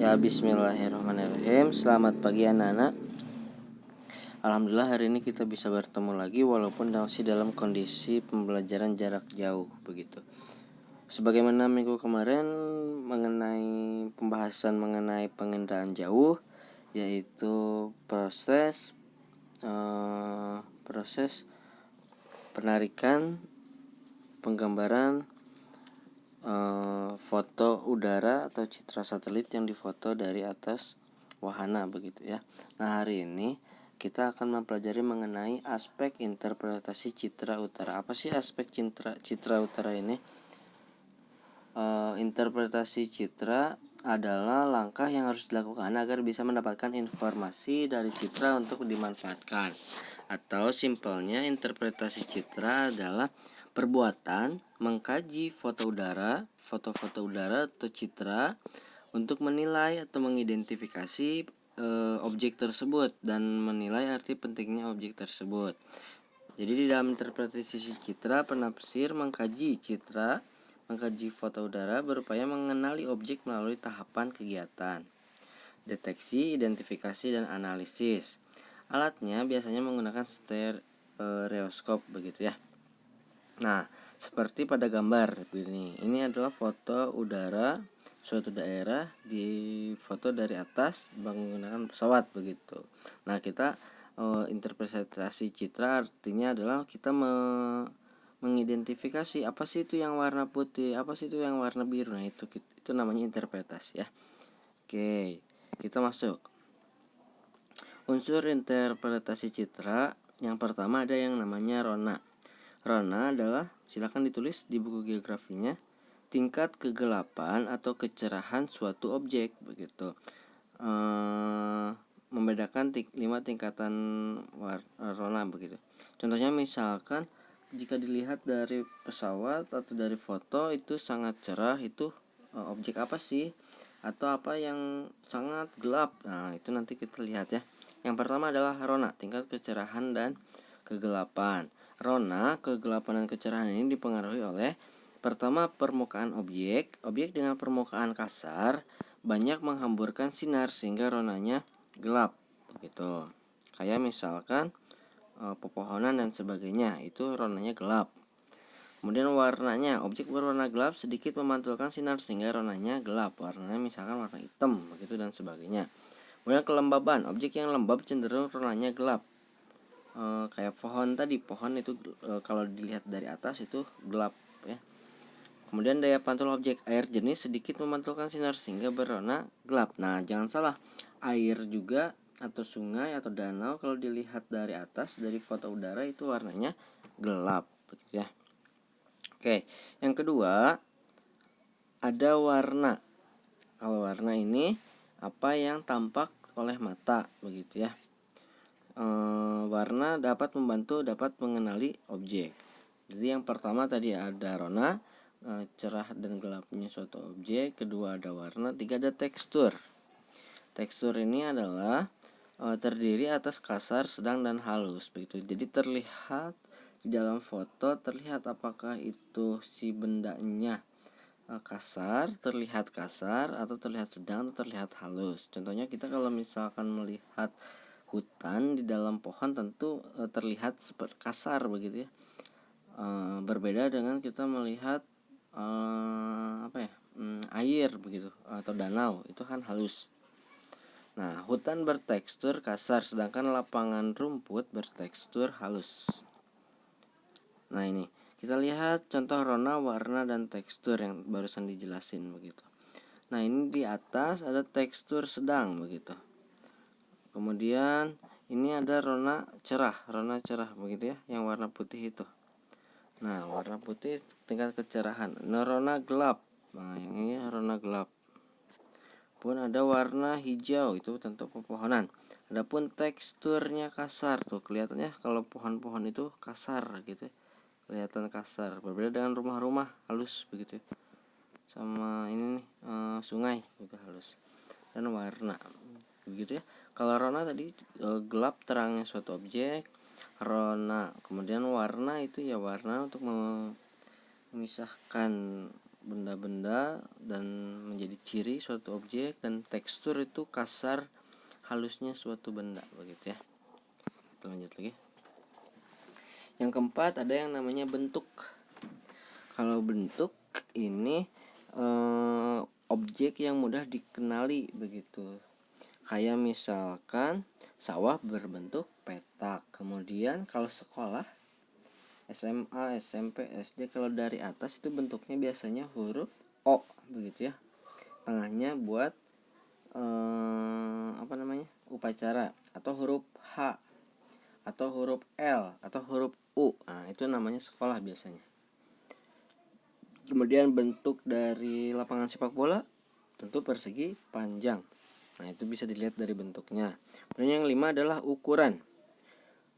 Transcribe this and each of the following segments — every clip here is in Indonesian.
Ya, bismillahirrahmanirrahim. Selamat pagi anak-anak. Alhamdulillah hari ini kita bisa bertemu lagi walaupun masih dalam kondisi pembelajaran jarak jauh begitu. Sebagaimana minggu kemarin pembahasan mengenai penginderaan jauh, yaitu proses penarikan penggambaran foto udara atau citra satelit yang difoto dari atas wahana begitu ya. Nah, hari ini kita akan mempelajari mengenai aspek interpretasi citra utara. Apa sih aspek citra utara ini? Interpretasi citra adalah langkah yang harus dilakukan agar bisa mendapatkan informasi dari citra untuk dimanfaatkan. Atau simpelnya interpretasi citra adalah perbuatan mengkaji foto-foto udara atau citra untuk menilai atau mengidentifikasi objek tersebut dan menilai arti pentingnya objek tersebut. Jadi di dalam interpretasi citra, penafsir mengkaji foto udara berupaya mengenali objek melalui tahapan kegiatan deteksi, identifikasi, dan analisis. Alatnya biasanya menggunakan stereoskop begitu ya. Nah, seperti pada gambar ini. Ini adalah foto udara suatu daerah difoto dari atas menggunakan pesawat begitu. Nah, kita interpretasi citra artinya adalah kita mengidentifikasi apa sih itu yang warna putih, apa sih itu yang warna biru. Nah, itu namanya interpretasi ya. Oke, kita masuk. Unsur interpretasi citra yang pertama ada yang namanya rona. Rona adalah, silakan ditulis di buku geografinya, tingkat kegelapan atau kecerahan suatu objek begitu. Membedakan 5 tingkatan rona begitu. Contohnya misalkan jika dilihat dari pesawat atau dari foto itu sangat cerah, itu objek apa sih? Atau apa yang sangat gelap? Nah, itu nanti kita lihat ya. Yang pertama adalah rona, tingkat kecerahan dan kegelapan. Rona, kegelapan dan kecerahan ini dipengaruhi oleh pertama permukaan objek dengan permukaan kasar banyak menghamburkan sinar sehingga ronanya gelap begitu. Kayak misalkan pepohonan dan sebagainya, itu ronanya gelap. Kemudian warnanya, objek berwarna gelap sedikit memantulkan sinar sehingga ronanya gelap. Warnanya misalkan warna hitam begitu dan sebagainya. Kemudian kelembaban, objek yang lembab cenderung ronanya gelap. Kayak pohon tadi, pohon itu kalau dilihat dari atas itu gelap ya. Kemudian daya pantul objek, air jernih sedikit memantulkan sinar sehingga berwarna gelap. Nah, jangan salah, air juga atau sungai atau danau kalau dilihat dari atas dari foto udara itu warnanya gelap begitu ya. Oke, yang kedua ada warna. Kalau warna ini apa yang tampak oleh mata begitu ya. Warna dapat mengenali objek. Jadi yang pertama tadi ada rona, cerah dan gelapnya suatu objek. Kedua ada warna. Tiga ada tekstur. Tekstur ini adalah terdiri atas kasar, sedang, dan halus begitu. Jadi terlihat di dalam foto, terlihat apakah itu si bendanya kasar, terlihat kasar, atau terlihat sedang, atau terlihat halus. Contohnya kita kalau misalkan melihat hutan di dalam pohon tentu terlihat seperti kasar begitu ya. Berbeda dengan kita melihat air begitu atau danau, itu kan halus. Nah, hutan bertekstur kasar sedangkan lapangan rumput bertekstur halus. Nah, ini kita lihat contoh rona, warna, dan tekstur yang barusan dijelasin begitu. Nah, ini di atas ada tekstur sedang begitu. Kemudian ini ada rona cerah begitu ya, yang warna putih itu. Nah, warna putih tingkat kecerahan. Nah, rona gelap. Nah, yang ini rona gelap. Pun ada warna hijau, itu tentu pepohonan. Adapun teksturnya kasar tuh, kelihatannya kalau pohon-pohon itu kasar gitu ya. Kelihatan kasar, berbeda dengan rumah-rumah halus begitu ya. Sama ini nih, sungai juga halus. Dan warna begitu ya. Kalau rona tadi gelap terangnya suatu objek, rona. Kemudian warna itu ya warna untuk memisahkan benda-benda dan menjadi ciri suatu objek, dan tekstur itu kasar halusnya suatu benda begitu ya. Kita lanjut lagi. Yang keempat ada yang namanya bentuk. Kalau bentuk ini objek yang mudah dikenali begitu. Kayak misalkan sawah berbentuk petak. Kemudian kalau sekolah SMA, SMP, SD, kalau dari atas itu bentuknya biasanya huruf O begitu ya. Tengahnya buat upacara, atau huruf H, atau huruf L, atau huruf U. Nah, itu namanya sekolah biasanya. Kemudian bentuk dari lapangan sepak bola tentu persegi panjang. Nah, itu bisa dilihat dari bentuknya. Kemudian yang 5 adalah ukuran.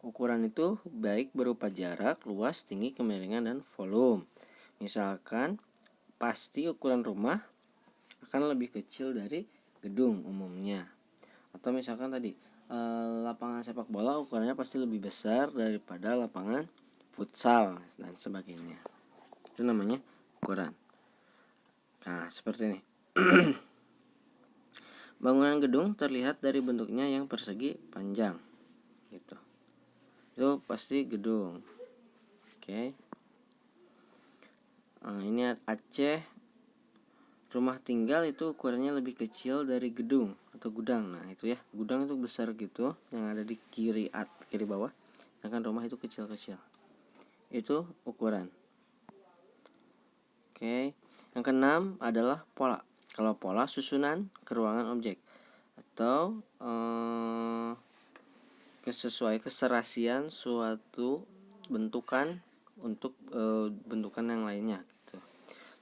Ukuran itu baik berupa jarak, luas, tinggi, kemiringan, dan volume. Misalkan pasti ukuran rumah akan lebih kecil dari gedung umumnya. Atau misalkan tadi lapangan sepak bola ukurannya pasti lebih besar daripada lapangan futsal dan sebagainya. Itu namanya ukuran. Nah, seperti ini. Bangunan gedung terlihat dari bentuknya yang persegi panjang. Gitu. Itu pasti gedung. Oke. Ini Aceh. Rumah tinggal itu ukurannya lebih kecil dari gedung atau gudang. Nah, itu ya. Gudang itu besar gitu, yang ada di kiri bawah. Sedangkan rumah itu kecil-kecil. Itu ukuran. Oke. Yang keenam adalah pola. Kalau pola susunan keruangan objek atau keserasian suatu bentukan untuk bentukan yang lainnya gitu.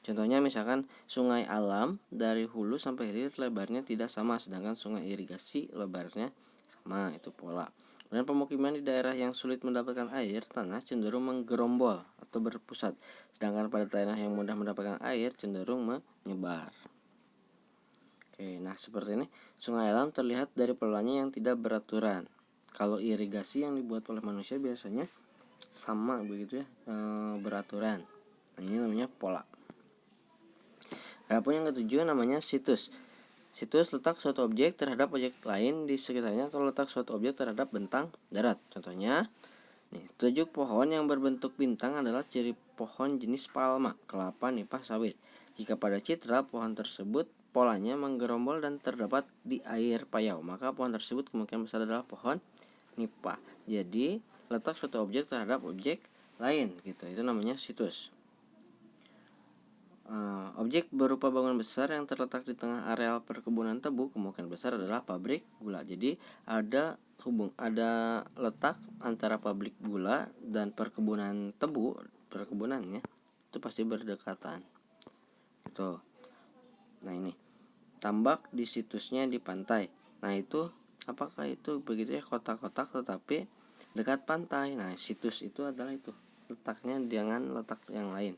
Contohnya misalkan sungai alam dari hulu sampai hilir lebarnya tidak sama, sedangkan sungai irigasi lebarnya sama, itu pola. Dan pemukiman di daerah yang sulit mendapatkan air tanah cenderung menggerombol atau berpusat, sedangkan pada daerah yang mudah mendapatkan air cenderung menyebar. Oke, nah seperti ini sungai alam terlihat dari polanya yang tidak beraturan. Kalau irigasi yang dibuat oleh manusia biasanya sama begitu ya, beraturan. Nah, ini namanya pola. Adapun yang ketujuh namanya situs. Situs letak suatu objek terhadap objek lain di sekitarnya, atau letak suatu objek terhadap bentang darat. Contohnya, teluk pohon yang berbentuk bintang adalah ciri pohon jenis palma, kelapa, nipah, sawit. Jika pada citra pohon tersebut polanya menggerombol dan terdapat di air payau, maka pohon tersebut kemungkinan besar adalah pohon nipah. Jadi, letak suatu objek terhadap objek lain gitu. Itu namanya situs. Objek berupa bangunan besar yang terletak di tengah areal perkebunan tebu kemungkinan besar adalah pabrik gula. Jadi ada letak antara pabrik gula dan perkebunan tebu, perkebunannya itu pasti berdekatan. Gitu. Nah, ini tambak di situsnya di pantai. Nah, itu apakah itu begitu ya, kotak-kotak tetapi dekat pantai. Nah, situs itu adalah itu letaknya dengan letak yang lain.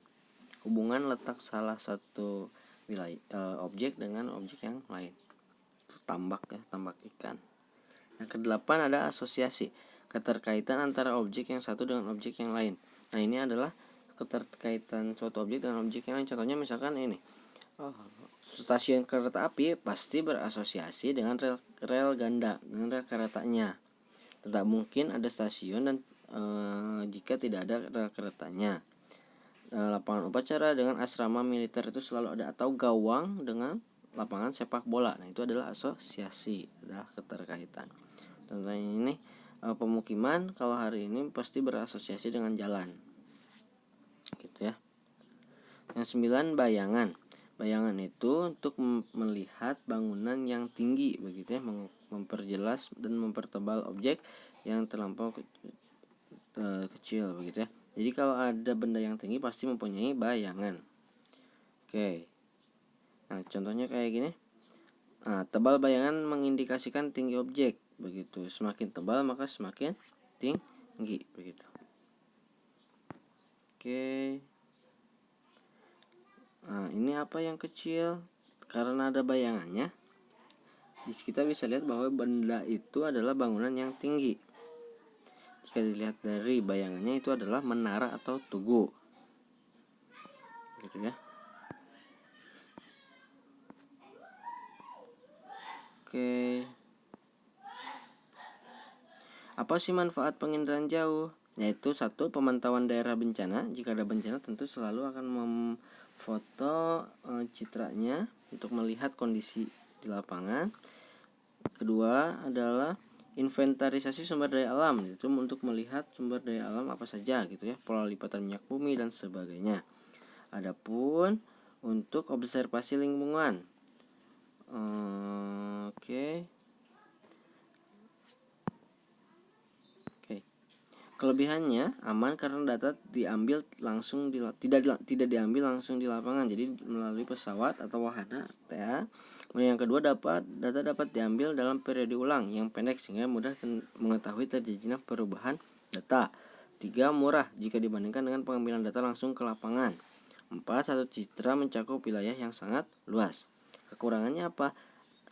Hubungan letak salah satu wilayah objek dengan objek yang lain. Itu tambak ya, tambak ikan. Yang kedelapan ada asosiasi, keterkaitan antara objek yang satu dengan objek yang lain. Nah, ini adalah keterkaitan suatu objek dengan objek yang lain. Contohnya misalkan ini, stasiun kereta api pasti berasosiasi dengan rel ganda, dengan rel keretanya. Tidak mungkin ada stasiun dan jika tidak ada rel keretanya. Lapangan upacara dengan asrama militer itu selalu ada, atau gawang dengan lapangan sepak bola. Nah, itu adalah asosiasi, adalah keterkaitan. Contohnya ini pemukiman kalau hari ini pasti berasosiasi dengan jalan. Gitu ya. Yang 9 bayangan. Bayangan itu untuk melihat bangunan yang tinggi begitu ya, memperjelas dan mempertebal objek yang terlampau kecil begitu ya. Jadi kalau ada benda yang tinggi pasti mempunyai bayangan. Oke. Nah, contohnya kayak gini. Nah, tebal bayangan mengindikasikan tinggi objek begitu. Semakin tebal maka semakin tinggi begitu. Oke. Nah, ini apa yang kecil? Karena ada bayangannya, kita bisa lihat bahwa benda itu adalah bangunan yang tinggi. Jika dilihat dari bayangannya itu adalah menara atau tugu. Gitu ya. Oke. Apa sih manfaat penginderaan jauh? Yaitu satu, pemantauan daerah bencana. Jika ada bencana tentu selalu akan memfoto citranya untuk melihat kondisi di lapangan. Kedua adalah inventarisasi sumber daya alam, itu untuk melihat sumber daya alam apa saja gitu ya, pola lipatan minyak bumi dan sebagainya. Adapun untuk observasi lingkungan, oke. Kelebihannya aman karena data diambil langsung tidak diambil langsung di lapangan, jadi melalui pesawat atau wahana ya. Kemudian yang kedua, data dapat diambil dalam periode ulang yang pendek sehingga mudah mengetahui terjadinya perubahan data. 3, murah jika dibandingkan dengan pengambilan data langsung ke lapangan. 4, satu citra mencakup wilayah yang sangat luas. Kekurangannya apa?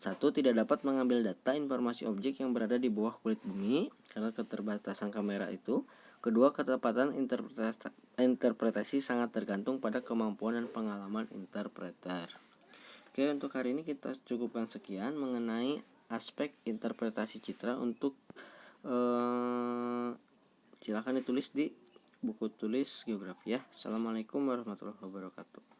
1, tidak dapat mengambil data informasi objek yang berada di bawah kulit bumi karena keterbatasan kamera itu. Kedua, ketepatan interpretasi sangat tergantung pada kemampuan dan pengalaman interpreter. Oke, untuk hari ini kita cukupkan sekian mengenai aspek interpretasi citra. Untuk silakan ditulis di buku tulis geografi ya. Assalamualaikum warahmatullahi wabarakatuh.